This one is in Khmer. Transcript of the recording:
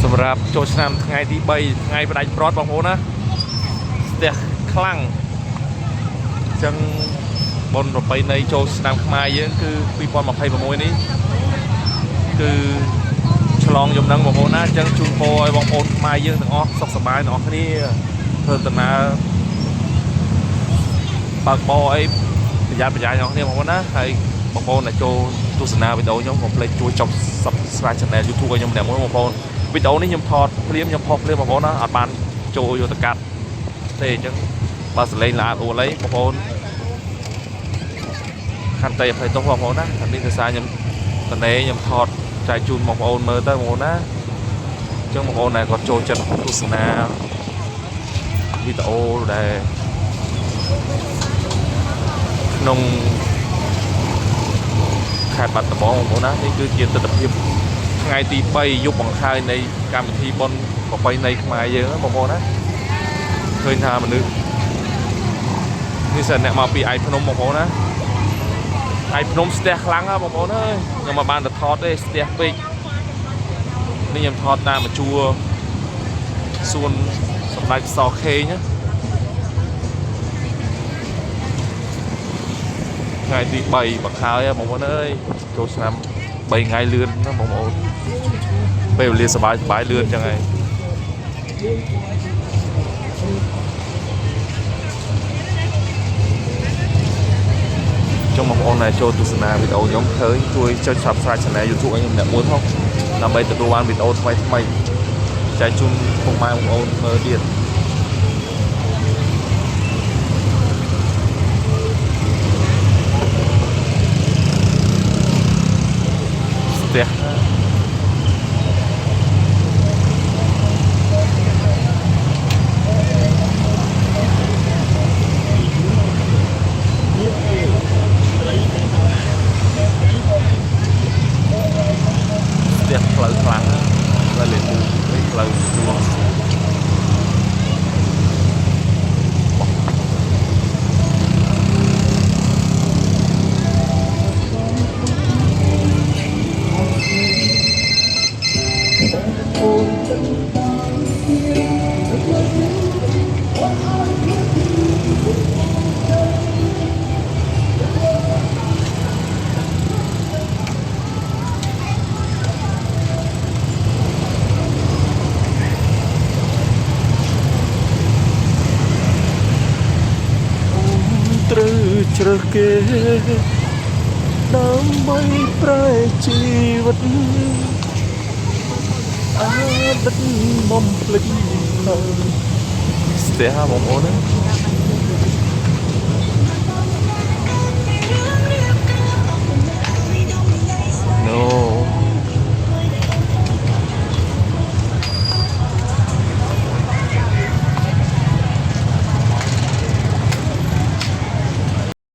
សម្រាប់ចូលឆ្នាំថ្ងៃទី3ថ្ងៃបដិប្រតបងប្អូនណាស្ទះខ្លាំងអញ្ចឹងបុណ្យប្រពៃណីចូលឆ្នាំខ្មែរយើងគឺ2026នេះគឺឆ្លងយំនឹងបងប្អូនណាអញ្ចឹងជូនពរឲ្យបងប្អូនខ្មែរយើងទាំងអស់សុខសប្បាយទាំងអស់គ្នាធ្វើដំណើរបើកបរអីប្រយ័ត្នប្រយែងទាំងអស់គ្នាបងប្អូនណាហើយបងប្អូនដែលចូលទស្សនាវីដេអូខ្ញុំកុំភ្លេចជួយចុច Subscribe Channel YouTube ឲ្យខ្ញុំម្នាក់មួយបងប្អូនវីដេអូនេះខ្ញុំថតភ្លាមខ្ញុំផុសភ្លាមបងប្អូនណាអត់បានចូលយកទៅកាត់ទេអញ្ចឹងបើសលេងល្អអួលអីបងប្អូនខន្តីអភ័យទោសបងប្អូនណានេះគឺសារខ្ញុំតនេខ្ញុំថតចែកជូនបងប្អូនមើលទៅបងប្អូនណាអញ្ចឹងបងប្អូនដែលគាត់ចូលចិត្តទស្សនាវីដេអូដែលក្នុងខេត្តបាត់ដំបងបងប្អូនណានេះគឺជាទស្សនវិជ្ជាថ្ងៃទី3យប់បង្ហើយនៃកម្មវិធីបុណ្យប្រពៃណីខ្មែរយើងបងប្អូនណាឃើញថាមនុស្សនេះសិនអ្នកមកពីឯភ្នំបងប្អូនណាឯភ្នំស្ទះខ្លាំងណាបងប្អូនអើយខ្ញុំមិនបានទៅថតទេស្ទះពេកនេះខ្ញុំថតតាមបញ្ជួរសួនសម្ដេចសខេងណាថ្ងៃទី3បង្ហើយបងប្អូនអើយចូលឆ្នាំ3ថ្ងៃលឿនណាបងប្អូនពេលវេលាសប្បាយលឿនចឹងហើយចង់បងប្អូនដែលចូលទស្សនាវីដេអូខ្ញុំឃើញជួយចុច Subscribe Channel YouTube ឲ្យខ្ញុំអ្នកមួយផងដើម្បីទទួលបានវីដេអូថ្មីចែកជូនពុកម៉ែបងប្អូនមើលទៀតស្ទះផ្លូវខ្លាំងហើយលេខ2ផ្លូវជួងត្រូវជ្រើសគេដើម្បីប្រែជីវិតអត់បំភ្លេចស្ទះបងប្អូនណា